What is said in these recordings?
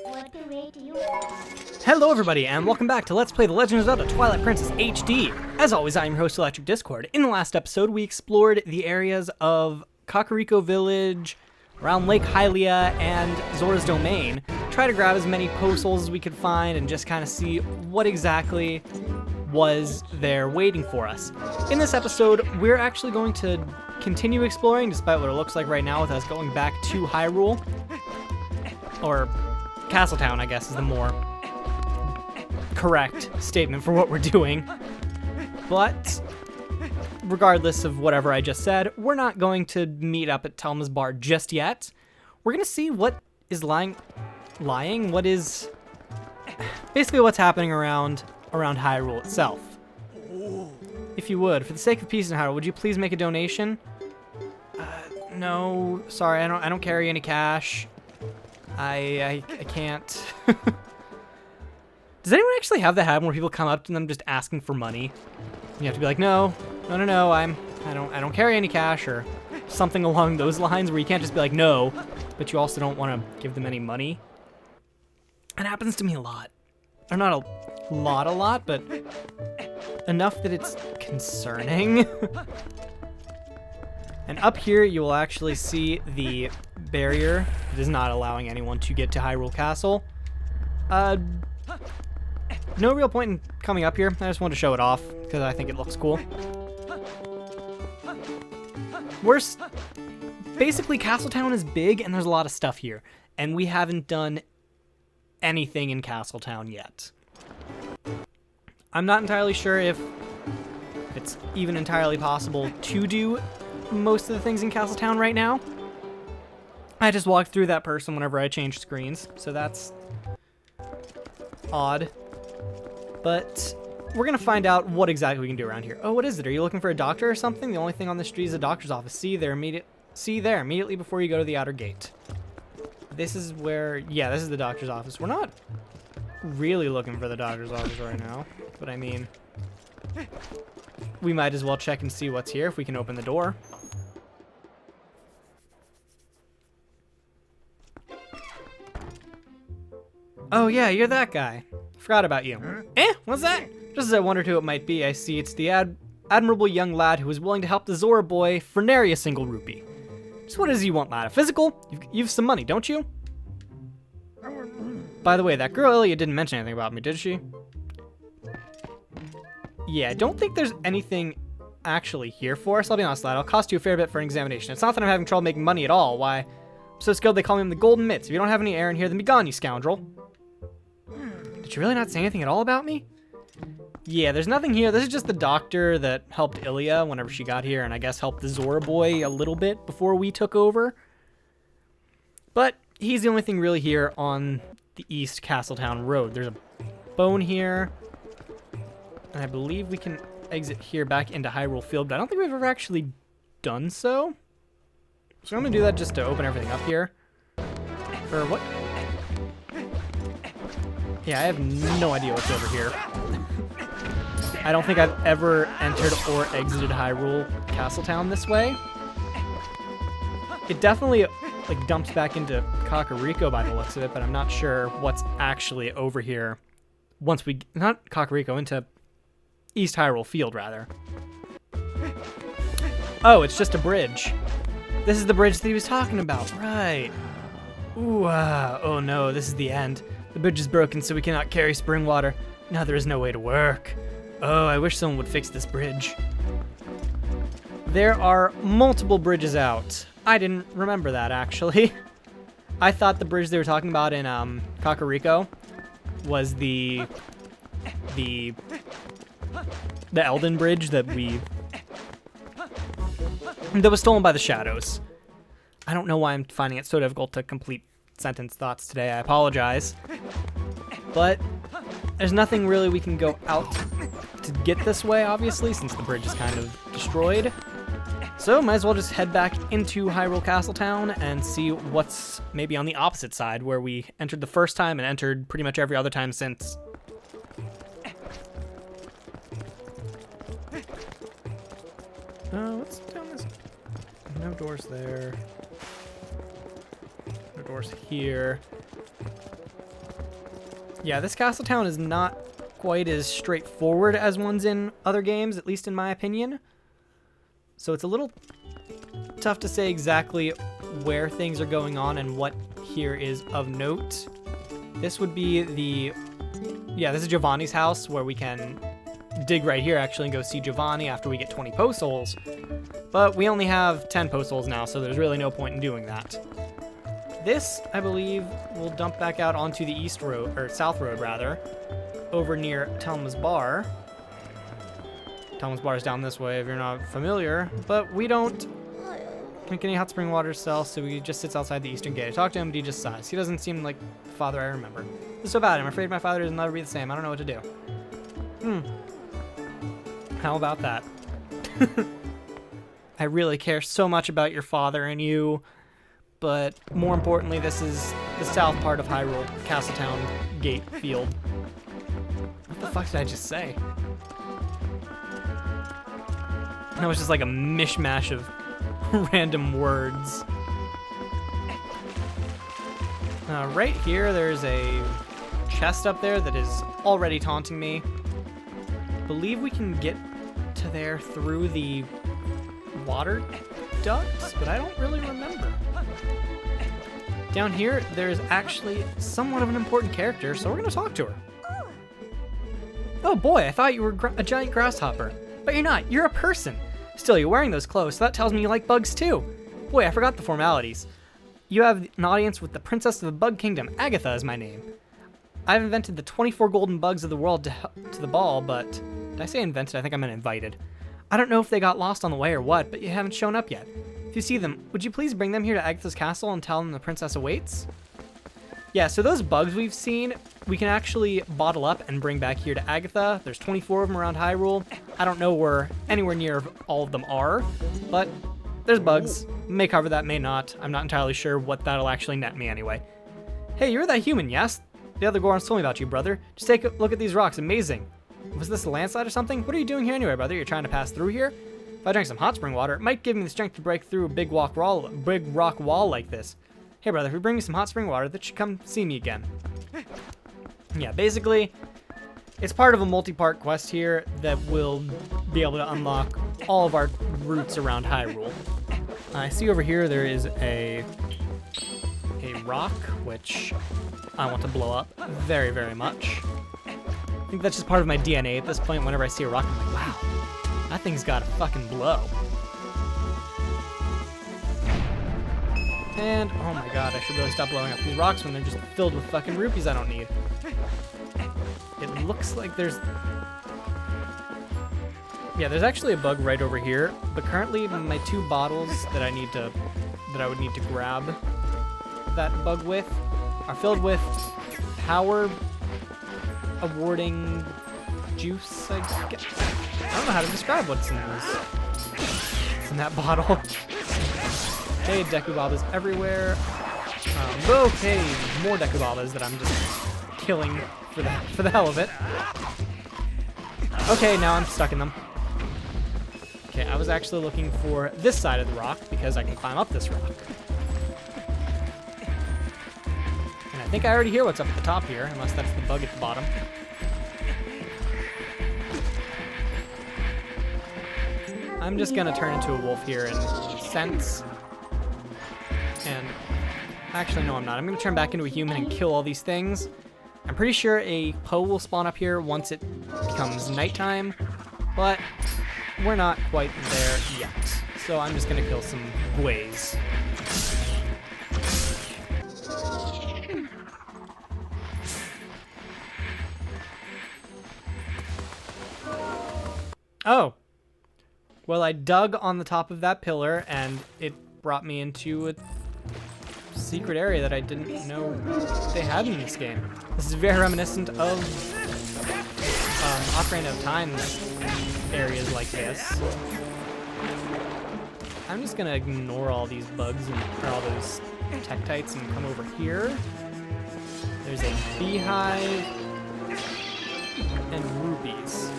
What great you Hello everybody, and welcome back to Let's Play The Legend of Zelda Twilight Princess HD. As always, I am your host, Electric Discord. In the last episode, we explored the areas of Kakariko Village, around Lake Hylia, and Zora's Domain. Try to grab as many post souls as we could find and just kind of see what exactly was there waiting for us. In this episode, we're actually going to continue exploring, despite what it looks like right now with us going back to Hyrule. Or Castletown, I guess, is the more correct statement for what we're doing. But regardless of whatever I just said, we're not going to meet up at Telma's bar just yet. We're going to see what is what is basically what's happening around Hyrule itself. If you would, for the sake of peace in Hyrule, would you please make a donation? No, sorry, I don't carry any cash. I can't. Does anyone actually have that happen where people come up to them just asking for money? You have to be like, no, I don't carry any cash, or something along those lines, where you can't just be like, no, but you also don't want to give them any money. It happens to me a lot. Or not a lot, but enough that it's concerning. And up here, you will actually see the barrier that is not allowing anyone to get to Hyrule Castle. No real point in coming up here. I just wanted to show it off because I think it looks cool. Basically, Castletown is big and there's a lot of stuff here, and we haven't done anything in Castletown yet. I'm not entirely sure if it's even entirely possible to do most of the things in Castletown right now. I just walked through that person whenever I changed screens, so that's odd. But we're gonna find out what exactly we can do around here. Oh, what is it? Are you looking for a doctor or something? The only thing on the street is a doctor's office. See there immediately before you go to the outer gate. This is where, yeah, this is the doctor's office. We're not really looking for the doctor's office right now, but I mean, we might as well check and see what's here if we can open the door. Oh yeah, you're that guy. Forgot about you. What's that? Just as I wondered who it might be, I see it's the admirable young lad who is willing to help the Zora boy for nary a single rupee. So what does he want, lad? A physical? You've some money, don't you? By the way, that girl Ilya didn't mention anything about me, did she? Yeah, I don't think there's anything actually here for us. I'll be honest, lad. I'll cost you a fair bit for an examination. It's not that I'm having trouble making money at all. Why, I'm so skilled they call me the Golden Mitts. If you don't have any air in here, then be gone, you scoundrel. Did you really not say anything at all about me? Yeah, there's nothing here. This is just the doctor that helped Ilya whenever she got here, and I guess helped the Zora boy a little bit before we took over. But he's the only thing really here on the East Castletown Road. There's a bone here, and I believe we can exit here back into Hyrule Field, but I don't think we've ever actually done so. So I'm going to do that just to open everything up here. Or what? Yeah, I have no idea what's over here. I don't think I've ever entered or exited Hyrule Castletown this way. It definitely like dumps back into Kakariko by the looks of it, but I'm not sure what's actually over here once we... Not Kakariko, into East Hyrule Field, rather. Oh, it's just a bridge. This is the bridge that he was talking about, right. Ooh, oh no, this is the end. The bridge is broken, so we cannot carry spring water. Now there is no way to work. Oh, I wish someone would fix this bridge. There are multiple bridges out. I didn't remember that, actually. I thought the bridge they were talking about in Kakariko was the Elden Bridge that was stolen by the shadows. I don't know why I'm finding it so difficult to complete sentence thoughts today. I apologize. But there's nothing really we can go out to get this way, obviously, since the bridge is kind of destroyed. So might as well just head back into Hyrule Castletown and see what's maybe on the opposite side, where we entered the first time and entered pretty much every other time since. What's down this? No doors there. No doors here. Yeah, this castle town is not quite as straightforward as ones in other games, at least in my opinion. So it's a little tough to say exactly where things are going on and what here is of note. This would be the... Yeah, this is Giovanni's house, where we can dig right here, actually, and go see Giovanni after we get 20 post souls. But we only have 10 post souls now, so there's really no point in doing that. This, I believe, will dump back out onto the east road, or south road, rather, over near Telma's bar. Telma's bar is down this way if you're not familiar, but we don't drink any hot spring water cell, so he just sits outside the eastern gate. I talked to him, but he just sighs. He doesn't seem like the father I remember. This is so bad. I'm afraid my father will never be the same. I don't know what to do. How about that? I really care so much about your father and you, but more importantly, this is the south part of Hyrule, Castletown Gate Field. What the fuck did I just say? That was just like a mishmash of random words. Right here, there's a chest up there that is already taunting me. I believe we can get to there through the water ducts, but I don't really remember. Down here, there's actually somewhat of an important character, so we're going to talk to her. Oh boy, I thought you were a giant grasshopper. But you're not, you're a person. Still, you're wearing those clothes, so that tells me you like bugs too. Boy, I forgot the formalities. You have an audience with the Princess of the Bug Kingdom. Agatha is my name. I've invented the 24 golden bugs of the world to the ball, but... Did I say invented? I think I meant invited. I don't know if they got lost on the way or what, but you haven't shown up yet. If you see them, would you please bring them here to Agatha's castle and tell them the princess awaits? Yeah, so those bugs we've seen, we can actually bottle up and bring back here to Agatha. There's 24 of them around Hyrule. I don't know where anywhere near all of them are, but there's bugs. May cover that, may not. I'm not entirely sure what that'll actually net me anyway. Hey, you're that human, yes? The other Gorons told me about you, brother. Just take a look at these rocks, amazing. Was this a landslide or something? What are you doing here anyway, brother? You're trying to pass through here? If I drank some hot spring water, it might give me the strength to break through a big rock wall like this. Hey, brother, if you bring me some hot spring water, that should come see me again. Yeah, basically, it's part of a multi-part quest here that will be able to unlock all of our routes around Hyrule. I see over here there is a rock, which I want to blow up very, very much. I think that's just part of my DNA at this point. Whenever I see a rock, I'm like, wow, that thing's got to fucking blow. And, oh my god, I should really stop blowing up these rocks when they're just filled with fucking rupees I don't need. It looks like there's... Yeah, there's actually a bug right over here, but currently my 2 bottles that I would need to grab that bug with are filled with power awarding juice, I guess. I don't know how to describe what's in those. What's in that bottle. Okay, Dekubabas everywhere. Okay, more Dekubabas that I'm just killing for the hell of it. Okay, now I'm stuck in them. Okay, I was actually looking for this side of the rock because I can climb up this rock. And I think I already hear what's up at the top here, unless that's the bug at the bottom. I'm just gonna turn into a wolf here and sense. And actually, no, I'm not. I'm gonna turn back into a human and kill all these things. I'm pretty sure a Poe will spawn up here once it becomes nighttime, but we're not quite there yet. So I'm just gonna kill some Gways. Oh. Well, I dug on the top of that pillar, and it brought me into a secret area that I didn't know they had in this game. This is very reminiscent of Ocarina of Time areas like this. I'm just gonna ignore all these bugs and all those Tektites and come over here. There's a beehive and rubies.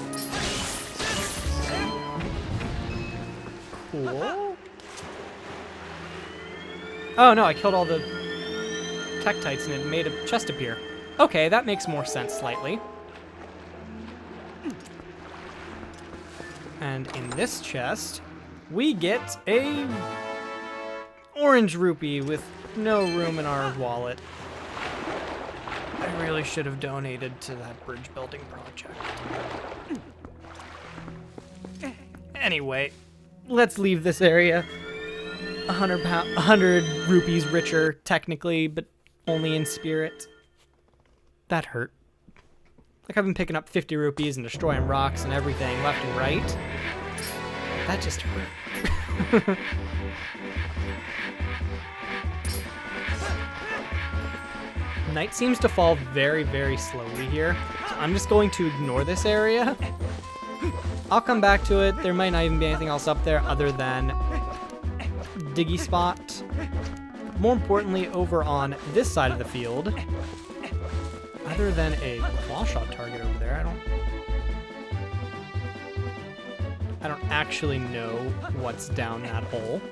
Cool. Oh no, I killed all the Tektites and it made a chest appear. Okay, that makes more sense slightly. And in this chest, we get a orange rupee with no room in our wallet. I really should have donated to that bridge building project. Anyway, let's leave this area. 100 rupees richer, technically, but only in spirit. That hurt. Like I've been picking up 50 rupees and destroying rocks and everything left and right. That just hurt. Night seems to fall very, very slowly here. So I'm just going to ignore this area. I'll come back to it. There might not even be anything else up there other than diggy spot. More importantly, over on this side of the field, other than a claw shot target over there, I don't actually know what's down that hole.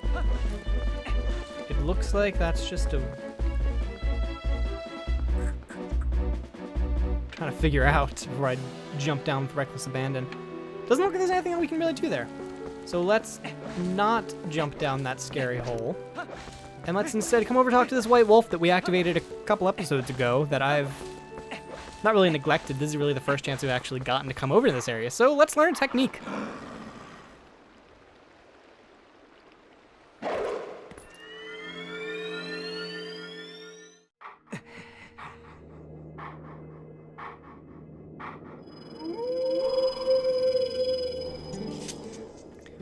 It looks like that's just a... trying to figure out before I jump down with reckless abandon. Doesn't look like there's anything that we can really do there. So let's not jump down that scary hole. And let's instead come over and talk to this white wolf that we activated a couple episodes ago that I've not really neglected. This is really the first chance we've actually gotten to come over to this area. So let's learn a technique.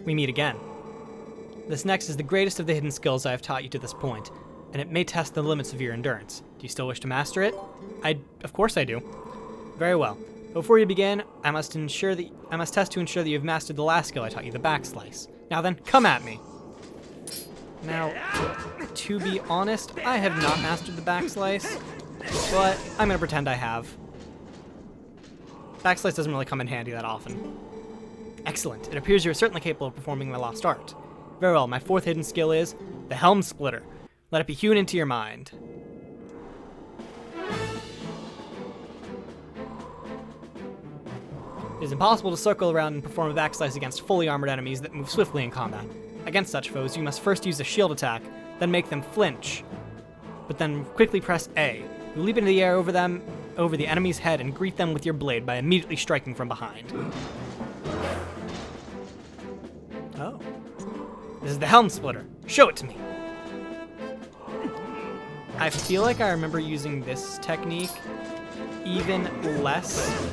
We meet again. This next is the greatest of the hidden skills I have taught you to this point, and it may test the limits of your endurance. Do you still wish to master it? Of course I do. Very well. Before you begin, I must test to ensure that you've mastered the last skill I taught you, the backslice. Now then, come at me. Now, to be honest, I have not mastered the backslice, but I'm gonna pretend I have. Backslice doesn't really come in handy that often. Excellent. It appears you are certainly capable of performing the lost art. Very well, my fourth hidden skill is the Helm Splitter. Let it be hewn into your mind. It is impossible to circle around and perform a backslice against fully armored enemies that move swiftly in combat. Against such foes, you must first use a shield attack, then make them flinch, but then quickly press A. You leap into the air over the enemy's head, and greet them with your blade by immediately striking from behind. Oh. This is the Helm Splitter. Show it to me. I feel like I remember using this technique even less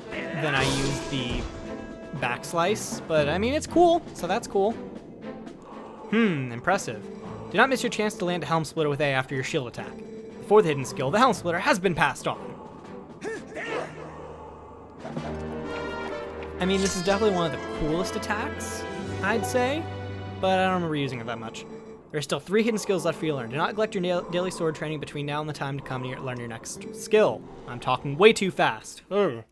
than I used the backslice, but I mean, it's cool, so that's cool. Impressive. Do not miss your chance to land a Helm Splitter with A after your shield attack. The fourth hidden skill, the Helm Splitter, has been passed on. I mean, this is definitely one of the coolest attacks, I'd say, but I don't remember using it that much. There are still 3 hidden skills left for you to learn. Do not neglect your daily sword training between now and the time to come to learn your next skill. I'm talking way too fast. Ugh.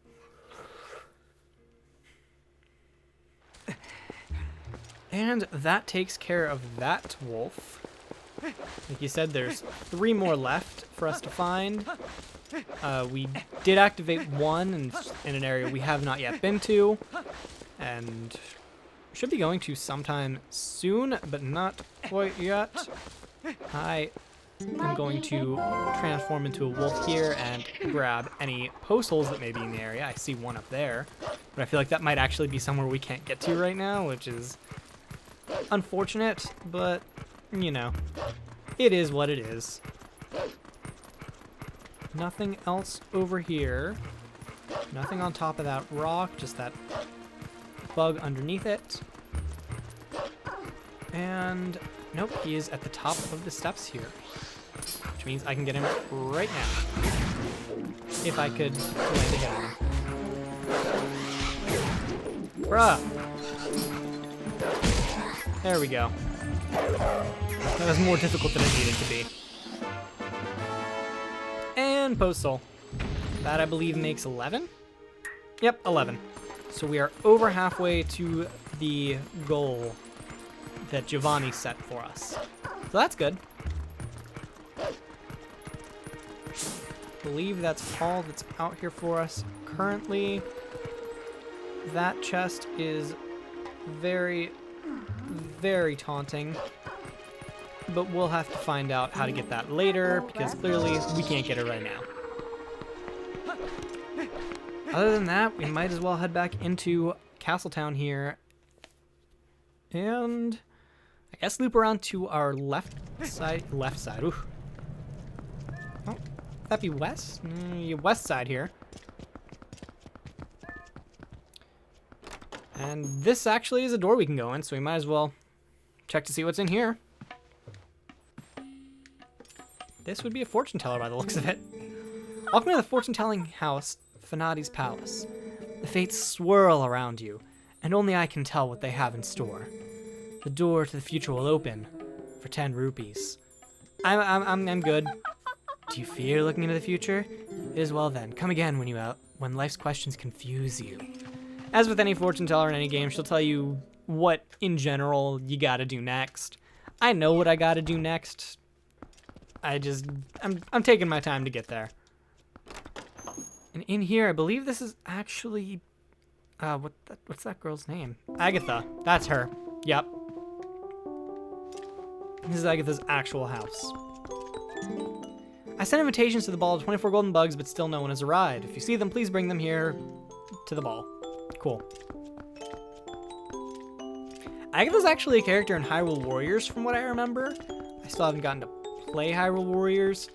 And that takes care of that wolf. Like you said, there's 3 more left for us to find. We did activate one in an area we have not yet been to, and should be going to sometime soon, but not quite yet. I am going to transform into a wolf here and grab any post holes that may be in the area. I see one up there, but I feel like that might actually be somewhere we can't get to right now, which is unfortunate, but, you know, it is what it is. Nothing else over here. Nothing on top of that rock, just that bug underneath it. And nope, he is at the top of the steps here, which means I can get him right now. If I could land a hit on him. Bruh! There we go. That was more difficult than it needed to be. And post soul. That, I believe, makes 11? Yep, 11. So we are over halfway to the goal that Giovanni set for us. So that's good. believe that's all that's out here for us currently. That chest is very, very taunting, but we'll have to find out how to get that later, because clearly we can't get it right now. Other than that, we might as well head back into Castletown here, and I guess loop around to our left side. Ooh. Oh, that'd be west? West side here. And this actually is a door we can go in, so we might as well check to see what's in here. This would be a fortune teller by the looks of it. Welcome to the fortune-telling house, Fanati's Palace. The fates swirl around you, and only I can tell what they have in store. The door to the future will open for 10 rupees. I'm good. Do you fear looking into the future? It is well then. Come again when life's questions confuse you. As with any fortune teller in any game, she'll tell you what, in general, you gotta do next. I know what I gotta do next. I'm taking my time to get there. And in here, I believe this is actually, what's that girl's name? Agatha. That's her. Yep. This is Agatha's actual house. I sent invitations to the ball of 24 golden bugs, but still no one has arrived. If you see them, please bring them here to the ball. Cool. Agatha's actually a character in Hyrule Warriors, from what I remember. I still haven't gotten to play Hyrule Warriors,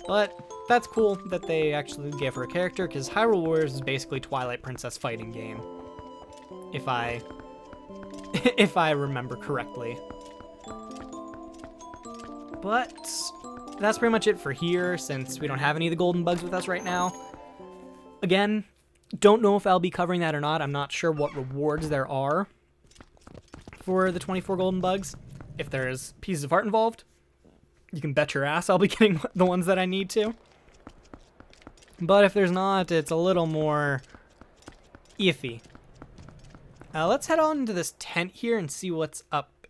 but that's cool that they actually gave her a character, because Hyrule Warriors is basically Twilight Princess fighting game, if I remember correctly. But that's pretty much it for here, since we don't have any of the golden bugs with us right now. Again, don't know if I'll be covering that or not. I'm not sure what rewards there are for the 24 golden bugs. If there's pieces of art involved, you can bet your ass I'll be getting the ones that I need to. But if there's not, it's a little more iffy. Let's head on to this tent here and see what's up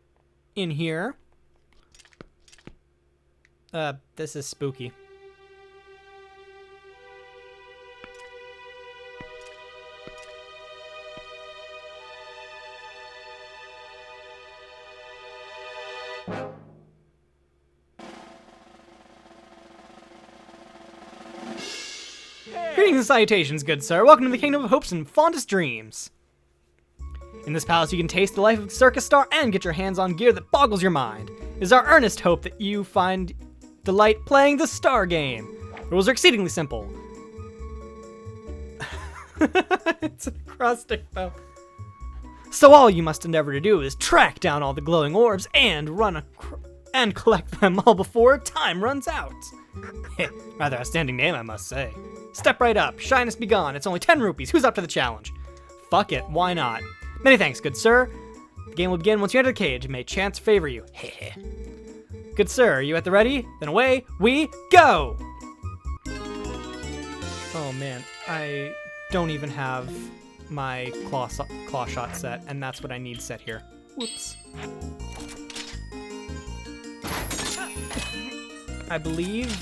in here. This is spooky. Greetings and salutations, good sir. Welcome to the Kingdom of Hopes and Fondest Dreams. In this palace, you can taste the life of a circus star and get your hands on gear that boggles your mind. It is our earnest hope that you find delight playing the Star Game. Rules are exceedingly simple. It's an acrostic, though. So all you must endeavor to do is track down all the glowing orbs and and collect them all before time runs out. Rather outstanding name, I must say. Step right up. Shyness be gone. It's only 10 rupees. Who's up to the challenge? Fuck it. Why not? Many thanks, good sir. The game will begin once you enter the cage. May chance favor you. Good sir, are you at the ready? Then away we go! Oh man, I don't even have my claw shot set, and that's what I need set here. Whoops. I believe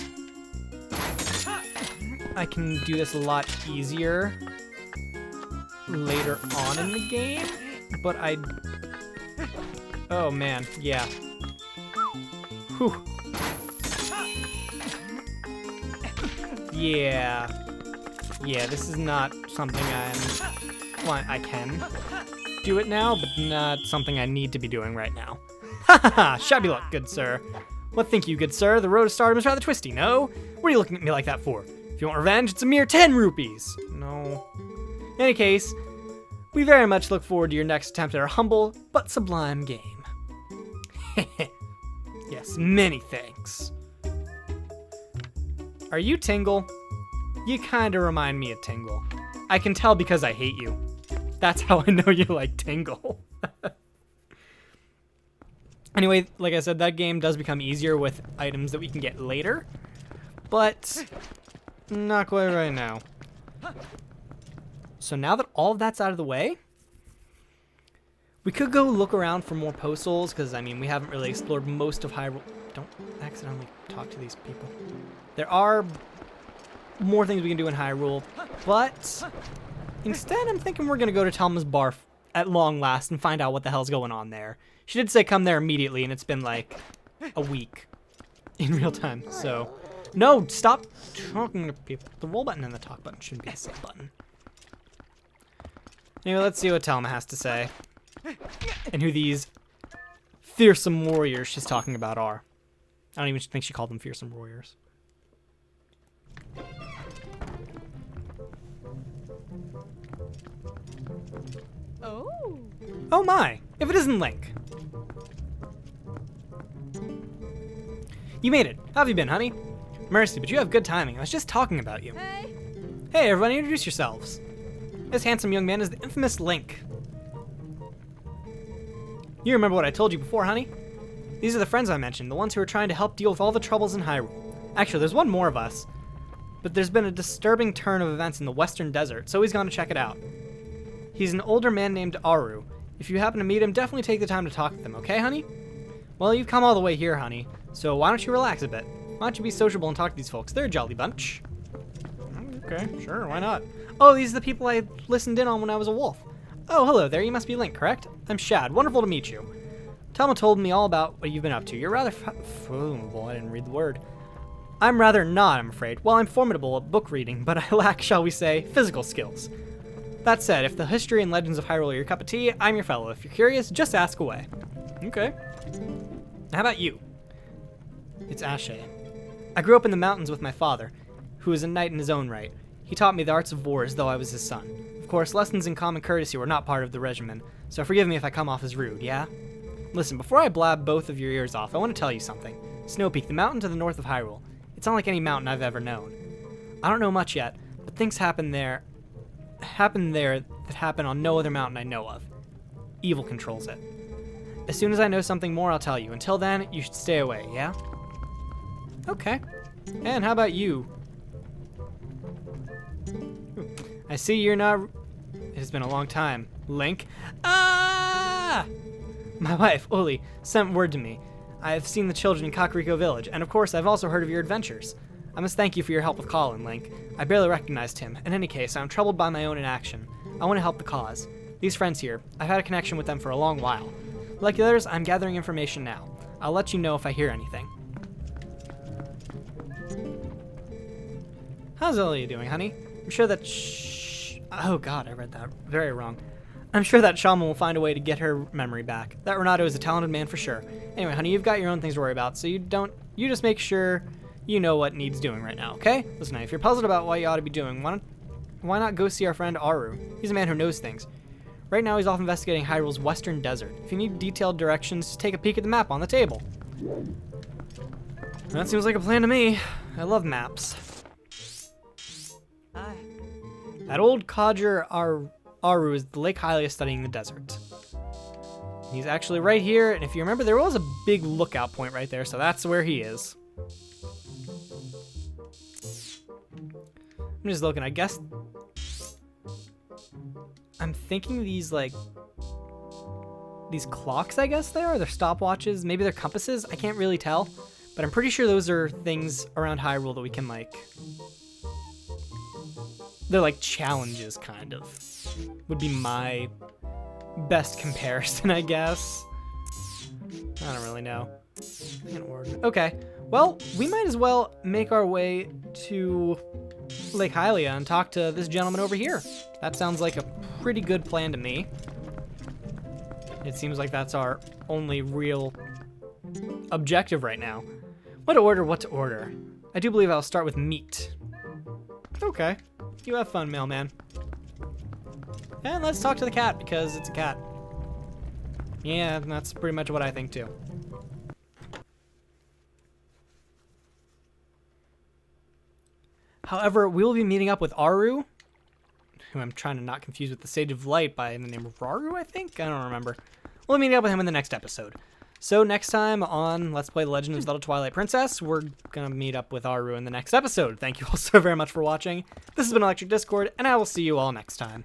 I can do this a lot easier later on in the game, but oh man, yeah. Whew. Yeah, this is not something I can do it now, but not something I need to be doing right now. Ha ha ha, shabby luck, good sir. What think you, good sir? The road to stardom is rather twisty, no? What are you looking at me like that for? If you want revenge, it's a mere 10 rupees. No. In any case, we very much look forward to your next attempt at our humble but sublime game. Yes, many thanks. Are you Tingle? You kinda remind me of Tingle. I can tell because I hate you. That's how I know you like Tingle. Anyway, like I said, that game does become easier with items that we can get later, but not quite right now. So now that all of that's out of the way, we could go look around for more postals, because, I mean, we haven't really explored most of Hyrule. Don't accidentally talk to these people. There are more things we can do in Hyrule, but instead I'm thinking we're going to go to Telma's bar at long last and find out what the hell's going on there. She did say come there immediately, and it's been like a week in real time, so... No, stop talking to people. The roll button and the talk button shouldn't be the same button. Anyway, let's see what Telma has to say. And who these fearsome warriors she's talking about are. I don't even think she called them fearsome warriors. Oh. Oh my, if it isn't Link. You made it. How have you been, honey? Mercy, but you have good timing. I was just talking about you. Hey. Hey, everybody, introduce yourselves. This handsome young man is the infamous Link. You remember what I told you before, honey? These are the friends I mentioned, the ones who are trying to help deal with all the troubles in Hyrule. Actually, there's one more of us. But there's been a disturbing turn of events in the Western Desert, so he's gone to check it out. He's an older man named Aru. If you happen to meet him, definitely take the time to talk with him, okay, honey? Well, you've come all the way here, honey, so why don't you relax a bit? Why don't you be sociable and talk to these folks? They're a jolly bunch. Okay, sure, why not? Oh, these are the people I listened in on when I was a wolf. Oh, hello there, you must be Link, correct? I'm Shad, wonderful to meet you. Telma told me all about what you've been up to. You're rather I didn't read the word. I'm rather not, I'm afraid. Well, I'm formidable at book reading, but I lack, shall we say, physical skills. That said, if the history and legends of Hyrule are your cup of tea, I'm your fellow. If you're curious, just ask away. Okay. How about you? It's Ashe. I grew up in the mountains with my father, who is a knight in his own right. He taught me the arts of war as though I was his son. Of course, lessons in common courtesy were not part of the regimen, so forgive me if I come off as rude, yeah? Listen, before I blab both of your ears off, I want to tell you something. Snow Peak, the mountain to the north of Hyrule. It's unlike any mountain I've ever known. I don't know much yet, but things happen there that happen on no other mountain I know of. Evil controls it. As soon as I know something more, I'll tell you. Until then, you should stay away, yeah? Okay. And how about you? I see you're not... It has been a long time. Link? Ah! My wife, Uli, sent word to me. I have seen the children in Kakariko Village, and of course I've also heard of your adventures. I must thank you for your help with Colin, Link. I barely recognized him. In any case, I'm troubled by my own inaction. I want to help the cause. These friends here, I've had a connection with them for a long while. Like the others, I'm gathering information now. I'll let you know if I hear anything. How's Zelda doing, honey? I'm sure that oh god, I read that very wrong. I'm sure that shaman will find a way to get her memory back. That Renato is a talented man for sure. Anyway, honey, you've got your own things to worry about, so you just make sure you know what needs doing right now, okay? Listen, if you're puzzled about what you ought to be doing, why not go see our friend Aru? He's a man who knows things. Right now, he's off investigating Hyrule's western desert. If you need detailed directions, just take a peek at the map on the table. That seems like a plan to me. I love maps. That old codger Aru is the Lake Hylia studying the desert. He's actually right here, and if you remember, there was a big lookout point right there, so that's where he is. I'm just looking, I guess... I'm thinking these clocks, I guess they are? They're stopwatches, maybe they're compasses, I can't really tell. But I'm pretty sure those are things around Hyrule that we can, they're like challenges, kind of. Would be my best comparison, I guess. I don't really know. Okay, well, we might as well make our way to Lake Hylia and talk to this gentleman over here. That sounds like a pretty good plan to me. It seems like that's our only real objective right now. What to order? I do believe I'll start with meat. Okay. You have fun, mailman. And let's talk to the cat, because it's a cat. Yeah, that's pretty much what I think, too. However, we will be meeting up with Aru, who I'm trying to not confuse with the Sage of Light by the name of Raru, I think? I don't remember. We'll be meeting up with him in the next episode. So next time on Let's Play The Legend of Zelda Twilight Princess, we're going to meet up with Aru in the next episode. Thank you all so very much for watching. This has been Electric Discord, and I will see you all next time.